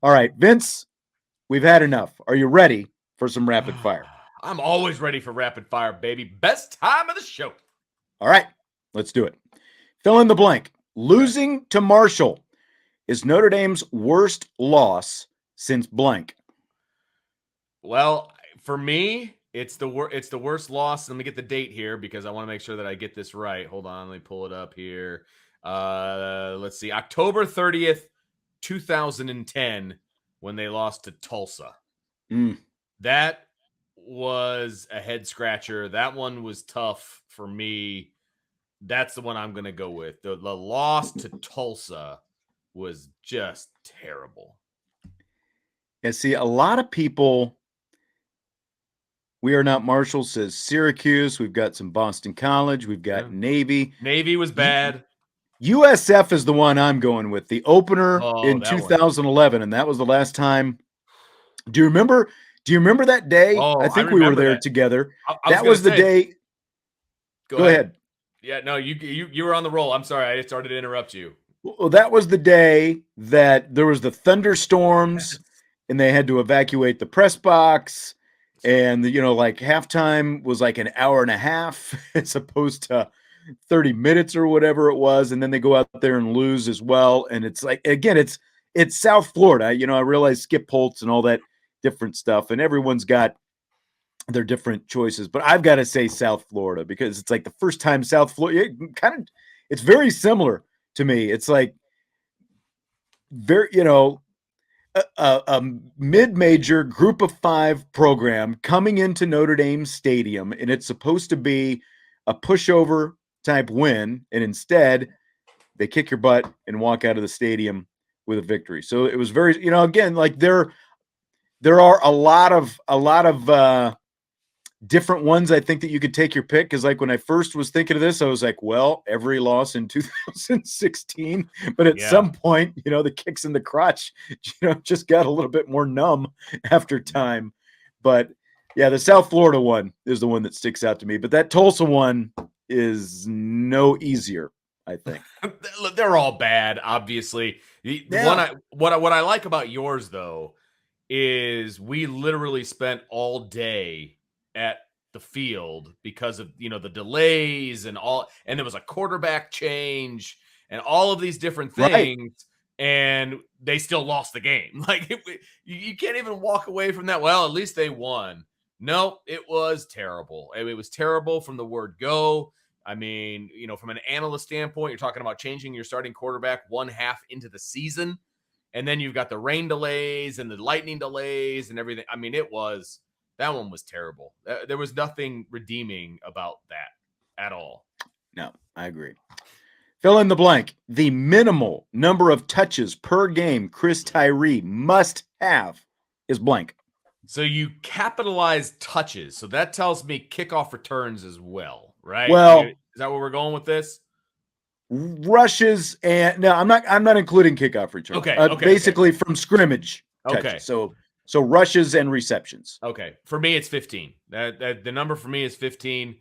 All right, Vince, we've had enough. Are you ready for some rapid fire? I'm always ready for rapid fire, baby. Best time of the show. All right, let's do it. Fill in the blank. Losing to Marshall is Notre Dame's worst loss since blank. Well, for me, it's the worst loss. Let me get the date here because I want to make sure that I get this right. Hold on, let me pull it up here. Let's see, October 30th, 2010, when they lost to Tulsa. Mm. That was a head scratcher. That one was tough for me. That's the one I'm going to go with. The loss to Tulsa was just terrible. Yeah, see, a lot of people, we are not Marshall, says Syracuse. We've got some Boston College. We've got Navy. Navy was bad. USF is the one I'm going with. The opener in that one. 2011, and that was the last time. Do you remember that day? Oh, I think I we were remember there that. together. I That was the day. Go ahead. Yeah, no, you were on the roll. I'm sorry. I started to interrupt you. Well, that was the day that there was the thunderstorms and they had to evacuate the press box. And, like halftime was like an hour and a half as opposed to 30 minutes or whatever it was. And then they go out there and lose as well. And it's like, again, it's South Florida. I realize Skip Holtz and all that different stuff. And everyone's got their different choices. But I've got to say South Florida because it's like the first time South Florida, it's very similar to me. It's like very, a mid-major group of 5 program coming into Notre Dame Stadium, and it's supposed to be a pushover type win, and instead they kick your butt and walk out of the stadium with a victory. So it was very, again, like there are a lot of different ones I think that you could take your pick, because like when I first was thinking of this, I was like, well, every loss in 2016, but at some point, the kicks in the crotch, just got a little bit more numb after time. But yeah, the South Florida one is the one that sticks out to me, but that Tulsa one is no easier, I think. They're all bad, obviously. What I like about yours though is we literally spent all day at the field because of the delays and there was a quarterback change and all of these different things, right. And they still lost the game. Like you can't even walk away from that. Well, at least they won. No, it was terrible. It was terrible from the word go. I mean, from an analyst standpoint, you're talking about changing your starting quarterback 1 half into the season. And then you've got the rain delays and the lightning delays and everything. I mean, that one was terrible. There was nothing redeeming about that at all. No, I agree. Fill in the blank. The minimal number of touches per game Chris Tyree must have is blank. So you capitalize touches. So that tells me kickoff returns as well, right? Well, is that where we're going with this? Rushes and no, I'm not including kickoff returns. Okay. Basically from scrimmage. Okay. Touches. So rushes and receptions. Okay. For me, it's 15. The number for me is 15.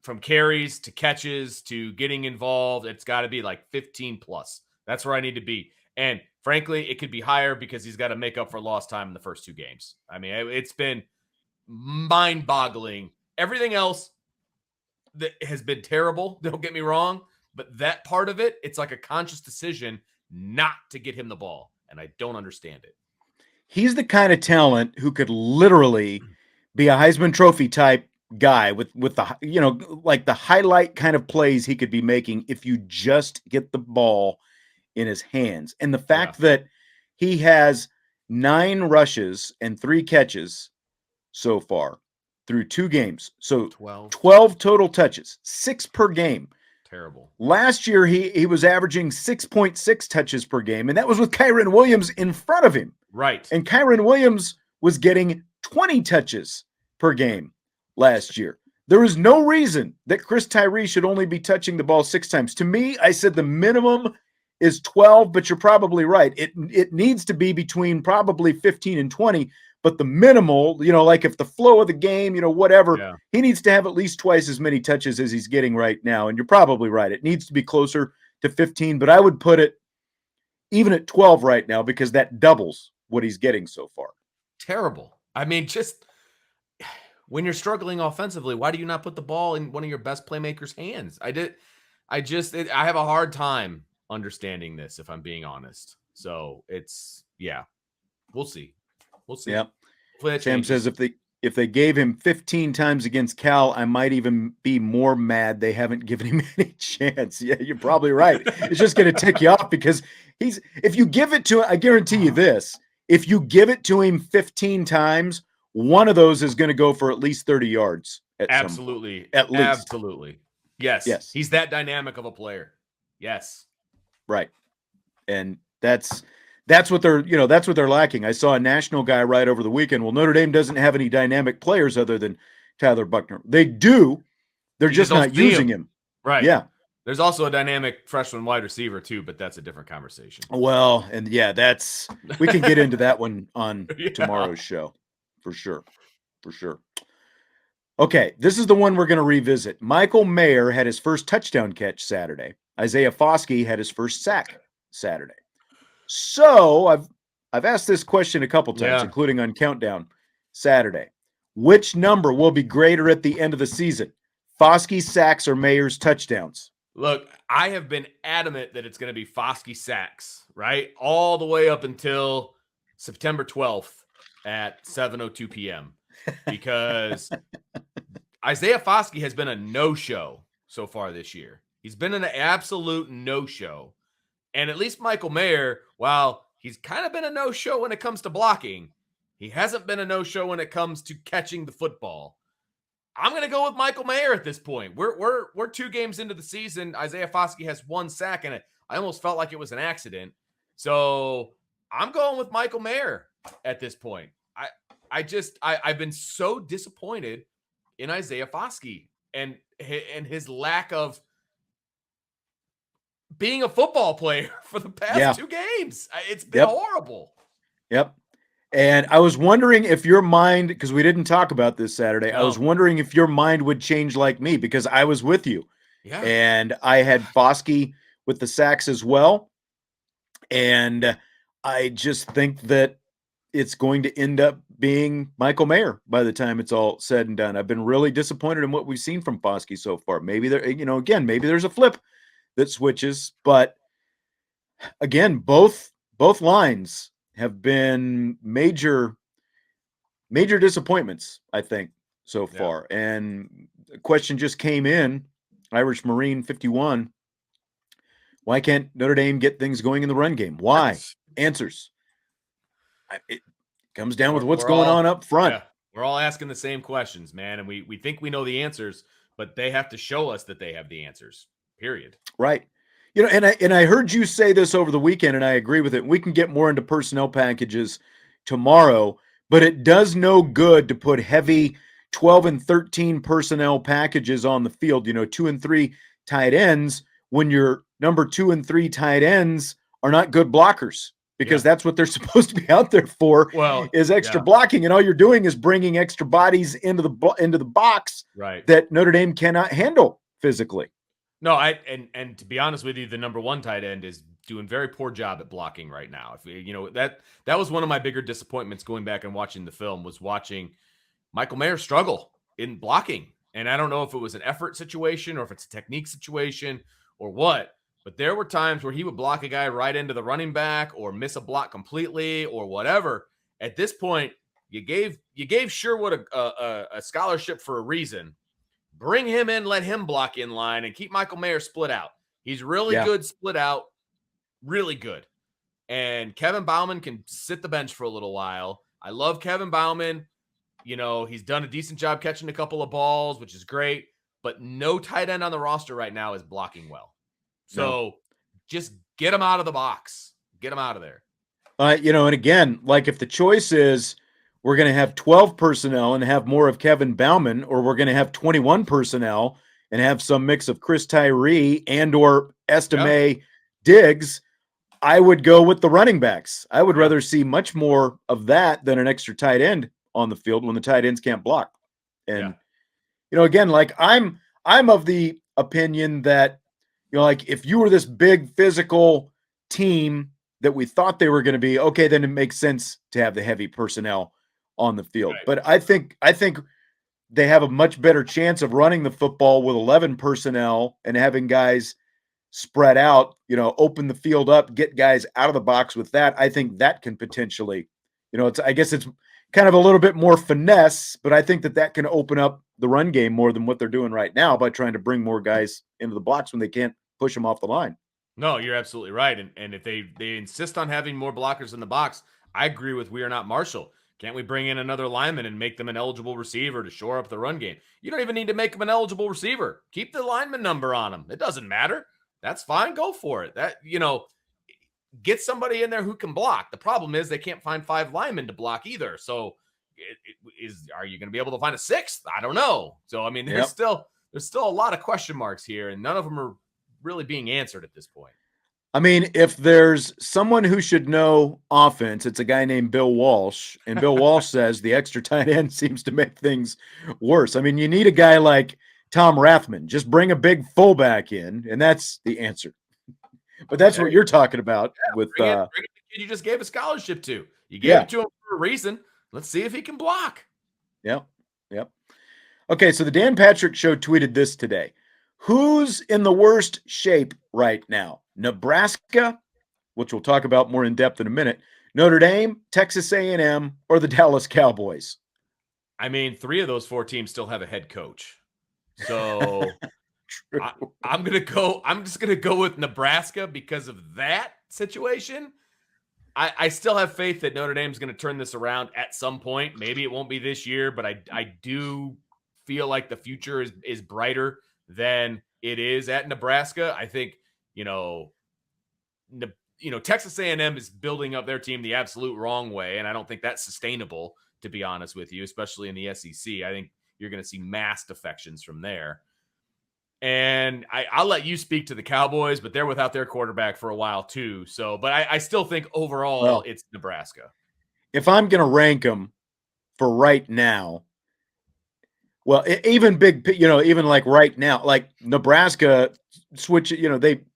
From carries to catches to getting involved, it's got to be like 15 plus. That's where I need to be. And frankly, it could be higher because he's got to make up for lost time in the first 2 games. I mean, it's been mind-boggling. Everything else that has been terrible, don't get me wrong, but that part of it, it's like a conscious decision not to get him the ball, and I don't understand it. He's the kind of talent who could literally be a Heisman Trophy type guy with the, like the highlight kind of plays he could be making if you just get the ball in his hands. And the fact that he has 9 rushes and 3 catches so far through 2 games. So 12 total touches, 6 per game. Terrible. Last year, he was averaging 6.6 touches per game, and that was with Kyren Williams in front of him. Right. And Kyren Williams was getting 20 touches per game last year. There is no reason that Chris Tyree should only be touching the ball 6 times. To me, I said the minimum is 12, but you're probably right. It needs to be between probably 15 and 20, but the minimal, like if the flow of the game, whatever, he needs to have at least twice as many touches as he's getting right now. And you're probably right. It needs to be closer to 15, but I would put it even at 12 right now, because that doubles what he's getting so far. Terrible. I mean, just when you're struggling offensively, why do you not put the ball in one of your best playmakers' hands? I have a hard time understanding this, if I'm being honest. So we'll see. We'll see. Yep. Sam says if they gave him 15 times against Cal, I might even be more mad they haven't given him any chance. Yeah, you're probably right. It's just going to tick you off because if you give it to, I guarantee you this, if you give it to him 15 times, one of those is going to go for at least 30 yards. Absolutely. At least. Absolutely. Yes. He's that dynamic of a player. Yes. Right. And that's what they're lacking. I saw a national guy right over the weekend. Well, Notre Dame doesn't have any dynamic players other than Tyler Buckner. They do. They're just not using him. Right. Yeah. There's also a dynamic freshman wide receiver too, but that's a different conversation. Well, and we can get into that one on tomorrow's show for sure. For sure. Okay, this is the one we're going to revisit. Michael Mayer had his first touchdown catch Saturday. Isaiah Foskey had his first sack Saturday. So I've asked this question a couple times, including on Countdown Saturday. Which number will be greater at the end of the season? Foskey's sacks or Mayer's touchdowns? Look, I have been adamant that it's going to be Foskey sacks, right? All the way up until September 12th at 7:02 p.m. Because Isaiah Foskey has been a no-show so far this year. He's been an absolute no-show. And at least Michael Mayer, while he's kind of been a no-show when it comes to blocking, he hasn't been a no-show when it comes to catching the football. I'm going to go with Michael Mayer at this point. We're 2 games into the season. Isaiah Foskey has 1 sack in it. I almost felt like it was an accident. So I'm going with Michael Mayer at this point. I've been so disappointed in Isaiah Foskey and his lack of being a football player for the past 2 games. It's been horrible. Yep. And I was wondering if your mind, because we didn't talk about this Saturday, I was wondering if your mind would change like me, because I was with you. Yeah. And I had Foskey with the sacks as well. And I just think that it's going to end up being Michael Mayer by the time it's all said and done. I've been really disappointed in what we've seen from Foskey so far. Maybe maybe there's a flip that switches, but again, both lines have been major disappointments, I think, so far. And the question just came in, Irish Marine 51. Why can't Notre Dame get things going in the run game? Why? Answers. It comes down with what's going on up front. Yeah, we're all asking the same questions, man. And we think we know the answers, but they have to show us that they have the answers, period. Right. And I heard you say this over the weekend, and I agree with it. We can get more into personnel packages tomorrow, but it does no good to put heavy 12 and 13 personnel packages on the field, 2 and 3 tight ends, when your number 2 and 3 tight ends are not good blockers, because that's what they're supposed to be out there for, is extra blocking. And all you're doing is bringing extra bodies into the box that Notre Dame cannot handle physically. No, and to be honest with you, the number 1 tight end is doing very poor job at blocking right now. That was one of my bigger disappointments going back and watching the film, was watching Michael Mayer struggle in blocking. And I don't know if it was an effort situation or if it's a technique situation or what, but there were times where he would block a guy right into the running back or miss a block completely or whatever. At this point, you gave Sherwood a scholarship for a reason. Bring him in, let him block in line, and keep Michael Mayer split out. He's really good split out, really good. And Kevin Bauman can sit the bench for a little while. I love Kevin Bauman. He's done a decent job catching a couple of balls, which is great, but no tight end on the roster right now is blocking well. So just get him out of the box. Get him out of there. And again, like if the choice is we're going to have 12 personnel and have more of Kevin Bauman, or we're going to have 21 personnel and have some mix of Chris Tyree and or Estime Diggs, I would go with the running backs. I would rather see much more of that than an extra tight end on the field when the tight ends can't block. And, again, like I'm of the opinion that, like if you were this big physical team that we thought they were going to be, okay, then it makes sense to have the heavy personnel on the field. Right. But I think they have a much better chance of running the football with 11 personnel and having guys spread out, open the field up, get guys out of the box with that. I think that can potentially, I guess it's kind of a little bit more finesse, but I think that can open up the run game more than what they're doing right now by trying to bring more guys into the blocks when they can't push them off the line. No, you're absolutely right. And if they insist on having more blockers in the box, I agree with We Are Not Marshall. Can't we bring in another lineman and make them an eligible receiver to shore up the run game? You don't even need to make them an eligible receiver. Keep the lineman number on them. It doesn't matter. That's fine. Go for it. Get somebody in there who can block. The problem is they can't find 5 linemen to block either. So are you going to be able to find a 6th? I don't know. So, I mean, there's still a lot of question marks here, and none of them are really being answered at this point. I mean, if there's someone who should know offense, it's a guy named Bill Walsh. And Bill Walsh says the extra tight end seems to make things worse. I mean, you need a guy like Tom Rathman. Just bring a big fullback in, and that's the answer. But that's what you're talking about with bring in the kid you just gave a scholarship to. You gave it to him for a reason. Let's see if he can block. Yep. Okay, so the Dan Patrick Show tweeted this today. Who's in the worst shape right now? Nebraska, which we'll talk about more in depth in a minute, Notre Dame, Texas A&M, or the Dallas Cowboys? I mean, 3 of those 4 teams still have a head coach. So I'm just going to go with Nebraska because of that situation. I still have faith that Notre Dame's going to turn this around at some point. Maybe it won't be this year, but I do feel like the future is brighter than it is at Nebraska. I think, Texas A&M is building up their team the absolute wrong way, and I don't think that's sustainable, to be honest with you, especially in the SEC. I think you're going to see mass defections from there. And I'll let you speak to the Cowboys, but they're without their quarterback for a while too. So, but I still think overall it's Nebraska. If I'm going to rank them for right now, well, even like right now, like Nebraska switch,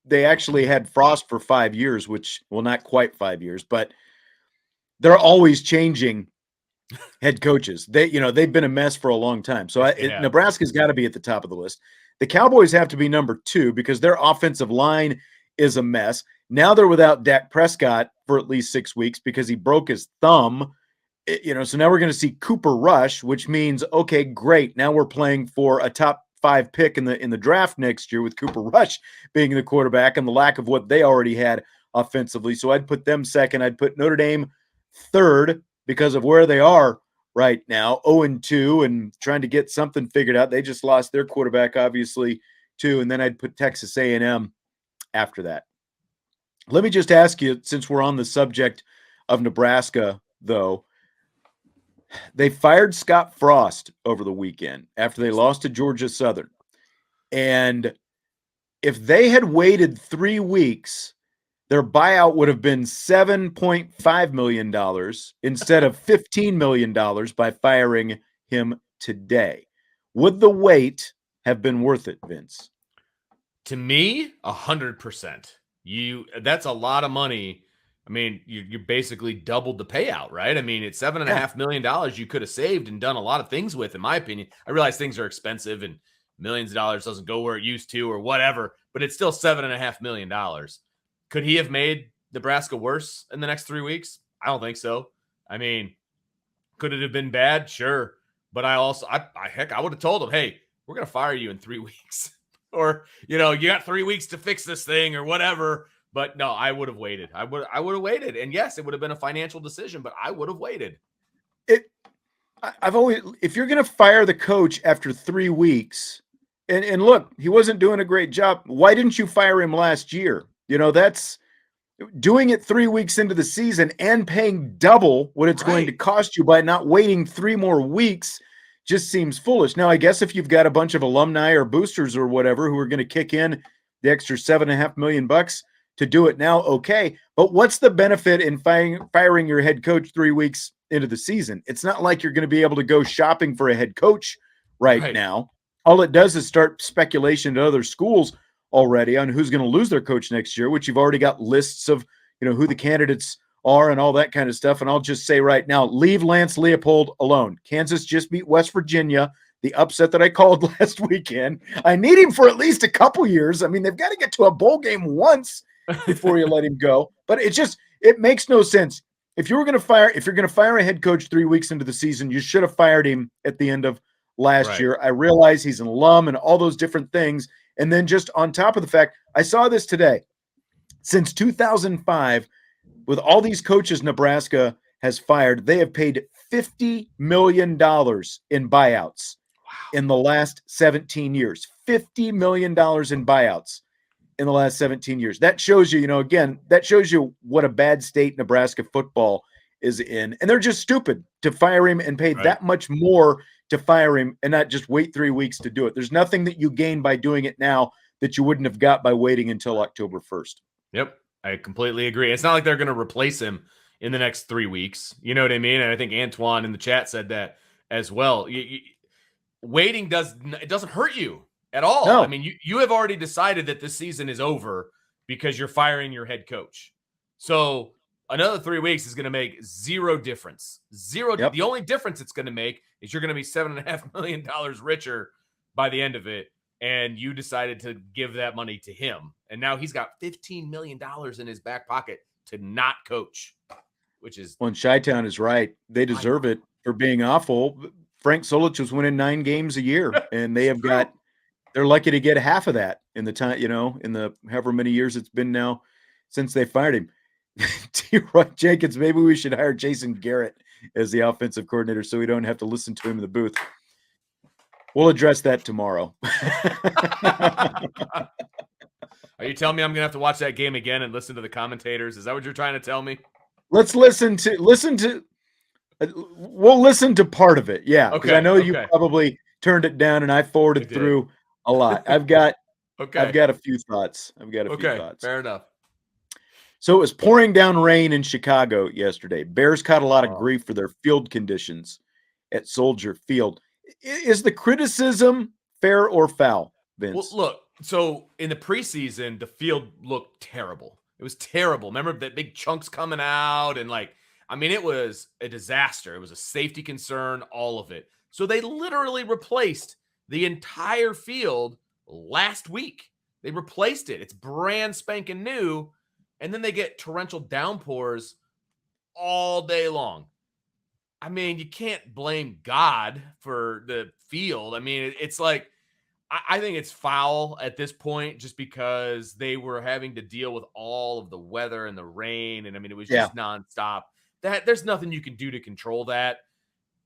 they actually had Frost for 5 years, which, well, not quite 5 years, but they're always changing head coaches. They've been a mess for a long time. So Nebraska's got to be at the top of the list. The Cowboys have to be number 2 because their offensive line is a mess. Now they're without Dak Prescott for at least 6 weeks because he broke his thumb. So now we're going to see Cooper Rush, which means, okay, great. Now we're playing for a top 5 pick in the draft next year with Cooper Rush being the quarterback and the lack of what they already had offensively. So I'd put them second. I'd put Notre Dame third because of where they are right now, 0-2 and trying to get something figured out. They just lost their quarterback, obviously, too. And then I'd put Texas A&M after that. Let me just ask you, since we're on the subject of Nebraska, though, they fired Scott Frost over the weekend after they lost to Georgia Southern. And if they had waited 3 weeks, their buyout would have been $7.5 million instead of $15 million by firing him today. Would the wait have been worth it, Vince? To me, 100%. That's a lot of money. I mean, you basically doubled the payout, right? I mean, it's $7.5 million you could have saved and done a lot of things with, in my opinion. I realize things are expensive and millions of dollars doesn't go where it used to or whatever, but it's still $7.5 million. Could he have made Nebraska worse in the next 3 weeks? I don't think so. I mean, could it have been bad? Sure. But I would have told him, hey, we're going to fire you in 3 weeks. Or, you got 3 weeks to fix this thing or whatever. But no, I would have waited. I would have waited. And yes, it would have been a financial decision, but I would have waited. If you're going to fire the coach after 3 weeks, and look, he wasn't doing a great job. Why didn't you fire him last year? That's doing it 3 weeks into the season and paying double what it's going to cost you by not waiting 3 more weeks just seems foolish. Now, I guess if you've got a bunch of alumni or boosters or whatever who are going to kick in the extra $7.5 million to do it now, okay. But what's the benefit in firing your head coach 3 weeks into the season? It's not like you're going to be able to go shopping for a head coach right now. All it does is start speculation to other schools already on who's going to lose their coach next year, which you've already got lists of who the candidates are and all that kind of stuff. And I'll just say right now, leave Lance Leopold alone. Kansas just beat West Virginia, the upset that I called last weekend. I need him for at least a couple years. I mean, they've got to get to a bowl game once before you let him go. But it makes no sense. If you're going to fire a head coach 3 weeks into the season, you should have fired him at the end of last year. I realize he's an alum and all those different things. And then just on top of the fact, I saw this today. Since 2005, with all these coaches Nebraska has fired, they have paid $50 million in buyouts in the last 17 years. $50 million in buyouts in the last 17 years. That shows you, that shows you what a bad state Nebraska football is in. And they're just stupid to fire him and pay that much more to fire him and not just wait 3 weeks to do it. There's nothing that you gain by doing it now that you wouldn't have got by waiting until October 1st. Yep. I completely agree. It's not like they're going to replace him in the next 3 weeks. You know what I mean? And I think Antoine in the chat said that as well. Waiting doesn't hurt you at all. No. I mean, you have already decided that this season is over because you're firing your head coach. So another 3 weeks is going to make zero difference. Yep. The only difference it's going to make is you're going to be $7.5 million richer by the end of it. And you decided to give that money to him. And now he's got $15 million in his back pocket to not coach, which is. Well, and Chi-Town is right. They deserve it for being awful. Frank Solich was winning 9 games a year, and they're lucky to get half of that in the time, in the however many years it's been now since they fired him. T-Roy Jenkins, maybe we should hire Jason Garrett as the offensive coordinator so we don't have to listen to him in the booth. We'll address that tomorrow. Are you telling me I'm going to have to watch that game again and listen to the commentators? Is that what you're trying to tell me? Let's listen to we'll listen to part of it. Yeah. Because I know you probably turned it down and I forwarded through a lot. I've got a few thoughts. Fair enough. So it was pouring down rain in Chicago yesterday. Bears caught a lot of grief for their field conditions at Soldier Field. Is the criticism fair or foul, Vince? Well, look, so in the preseason, the field looked terrible. It was terrible. Remember that big chunks coming out and it was a disaster. It was a safety concern, all of it. So they literally replaced the entire field last week. They replaced it. It's brand spanking new. And then they get torrential downpours all day long. I mean, you can't blame God for the field. I mean, it's like, I think it's foul at this point just because they were having to deal with all of the weather and the rain. And I mean, it was just nonstop. There's nothing you can do to control that.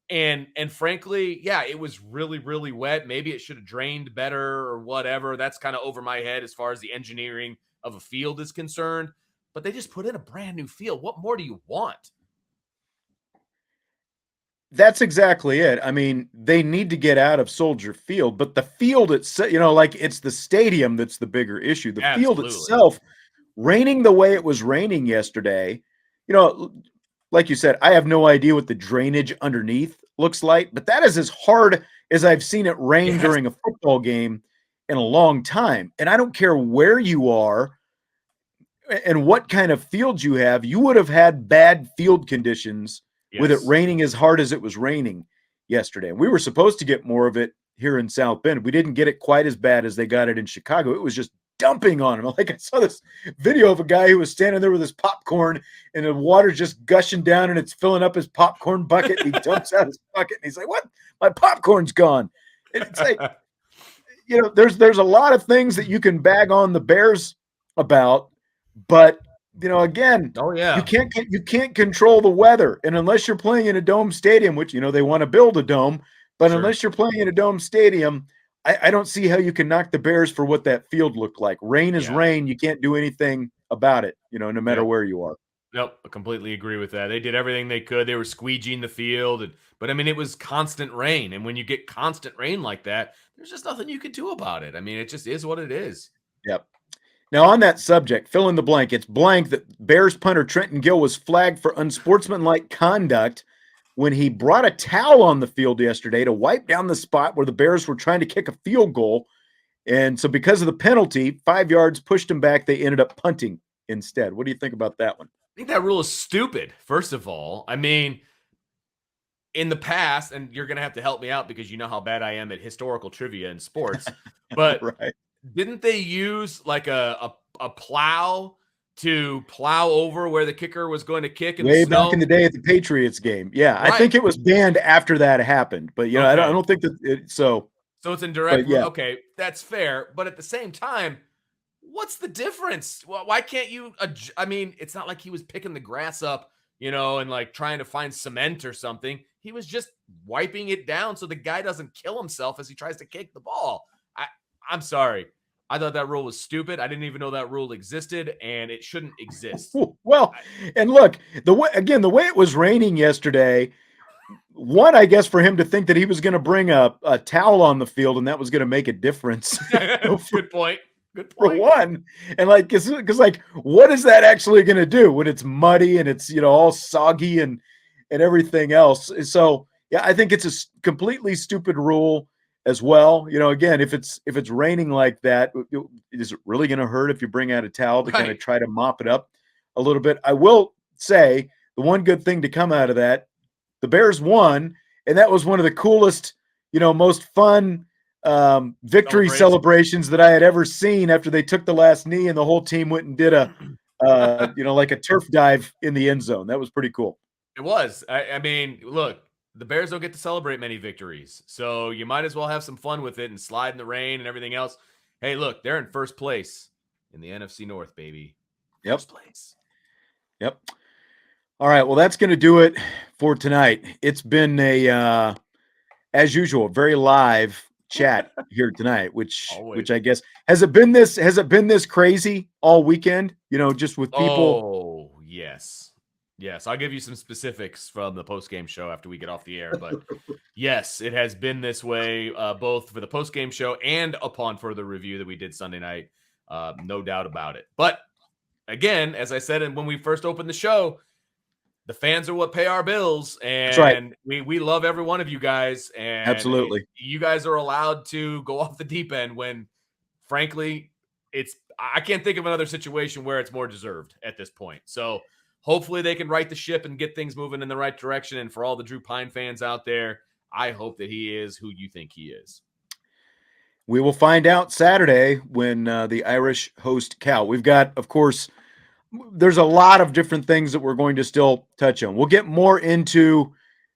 And frankly, it was really, really wet. Maybe it should have drained better or whatever. That's kind of over my head as far as the engineering of a field is concerned. But they just put in a brand new field. What more do you want? That's exactly it. I mean, they need to get out of Soldier Field, but the field itself, it's the stadium that's the bigger issue. The field itself, raining the way it was raining yesterday, like you said, I have no idea what the drainage underneath looks like, but that is as hard as I've seen it rain during a football game in a long time. And I don't care where you are and what kind of field you have, you would have had bad field conditions with it raining as hard as it was raining yesterday. And we were supposed to get more of it here in South Bend. We didn't get it quite as bad as they got it in Chicago. It was just dumping on them. I saw this video of a guy who was standing there with his popcorn and the water's just gushing down and it's filling up his popcorn bucket. And he dumps out his bucket and he's like, "What? My popcorn's gone." And it's like, there's a lot of things that you can bag on the Bears about, but again, you can't control the weather. And unless you're playing in a dome stadium, which, they want to build a dome, but unless you're playing in a dome stadium, I don't see how you can knock the Bears for what that field looked like. Rain is rain. You can't do anything about it, no matter where you are. Nope. I completely agree with that. They did everything they could. They were squeegeeing the field, but I mean, it was constant rain. And when you get constant rain like that, there's just nothing you can do about it. I mean, it just is what it is. Yep. Now, on that subject, fill in the blank. It's blank that Bears punter Trenton Gill was flagged for unsportsmanlike conduct when he brought a towel on the field yesterday to wipe down the spot where the Bears were trying to kick a field goal. And so because of the penalty, 5 yards pushed him back. They ended up punting instead. What do you think about that one? I think that rule is stupid, first of all. I mean, in the past, and you're going to have to help me out because you know how bad I am at historical trivia in sports, but Right. didn't they use like a plow to plow over where the kicker was going to kick in the Way snow? back in the day at the Patriots game. Yeah, I Right. think it was banned after that happened, but I Okay. don't think that So it's in direct. yeah. Okay, that's fair. But at the same time, what's the difference? Well, why can't you? I mean, it's not like he was picking the grass up, and like trying to find cement or something. He was just wiping it down so the guy doesn't kill himself as he tries to kick the ball. I'm sorry. I thought that rule was stupid. I didn't even know that rule existed, and it shouldn't exist. Well, and look, the way it was raining yesterday, one, I guess, for him to think that he was going to bring a towel on the field and that was going to make a difference. Good point. Good For point. one. And like, because like, what is that actually going to do when it's muddy and it's, all soggy and everything else? So, yeah, I think it's a completely stupid rule as well. Again, if it's raining like that, is it really going to hurt if you bring out a towel to kind of try to mop it up a little bit? I will say the one good thing to come out of that, the Bears won, and that was one of the coolest, most fun victory celebrations that I had ever seen after they took the last knee and the whole team went and did a, like a turf dive in the end zone. That was pretty cool. It was. I mean, look, the Bears don't get to celebrate many victories, so you might as well have some fun with it and slide in the rain and everything else. Hey, look, they're in first place in the NFC North, baby. First place. Yep. All right. Well, that's going to do it for tonight. It's been as usual, very live chat here tonight, which I guess has it been this crazy all weekend? Just with people. Oh, yes. Yes, I'll give you some specifics from the post-game show after we get off the air. But yes, it has been this way, both for the post-game show and upon further review that we did Sunday night. No doubt about it. But again, as I said when we first opened the show, the fans are what pay our bills. And that's right. we love every one of you guys. And absolutely, you guys are allowed to go off the deep end when, frankly, I can't think of another situation where it's more deserved at this point. So hopefully they can right the ship and get things moving in the right direction. And for all the Drew Pine fans out there, I hope that he is who you think he is. We will find out Saturday when the Irish host Cal. We've got, of course, there's a lot of different things that we're going to still touch on. We'll get more into,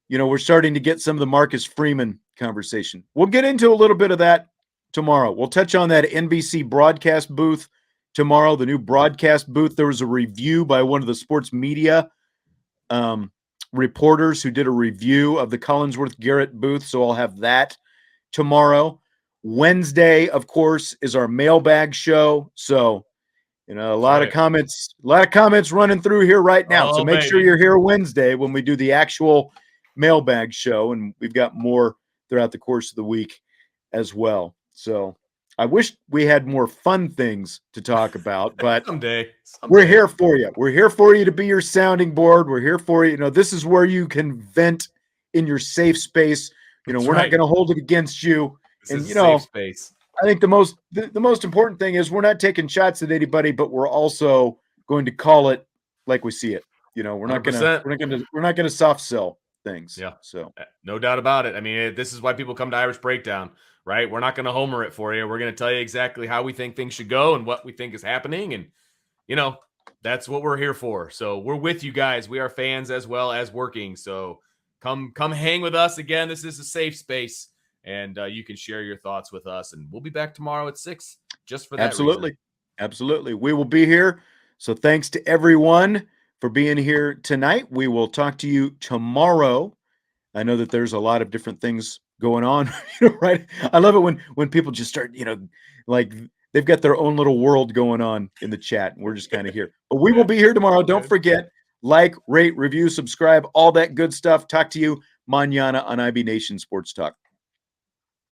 we're starting to get some of the Marcus Freeman conversation. We'll get into a little bit of that tomorrow. We'll touch on that NBC broadcast booth tomorrow, the new broadcast booth. There was a review by one of the sports media reporters who did a review of the Collinsworth Garrett booth. So I'll have that tomorrow. Wednesday, of course, is our mailbag show. So, a lot of comments running through here right now. So make sure you're here Wednesday when we do the actual mailbag show. And we've got more throughout the course of the week as well. So I wish we had more fun things to talk about, but someday. We're here for you. We're here for you to be your sounding board. We're here for you. This is where you can vent in your safe space. We're not going to hold it against you. This is a safe space. I think the most important thing is we're not taking shots at anybody, but we're also going to call it like we see it. We're not going to soft sell things. Yeah. So no doubt about it. I mean, this is why people come to Irish Breakdown, right? We're not going to homer it for you. We're going to tell you exactly how we think things should go and what we think is happening. And, that's what we're here for. So we're with you guys. We are fans as well as working. So come hang with us again. This is a safe space. And you can share your thoughts with us. And we'll be back tomorrow at 6 just for that reason. Absolutely. We will be here. So thanks to everyone for being here tonight. We will talk to you tomorrow. I know that there's a lot of different things going on, right? I love it when people just start, like they've got their own little world going on in the chat. And we're just kind of here. But we will be here tomorrow. Don't forget, like, rate, review, subscribe, all that good stuff. Talk to you mañana on IB Nation Sports Talk.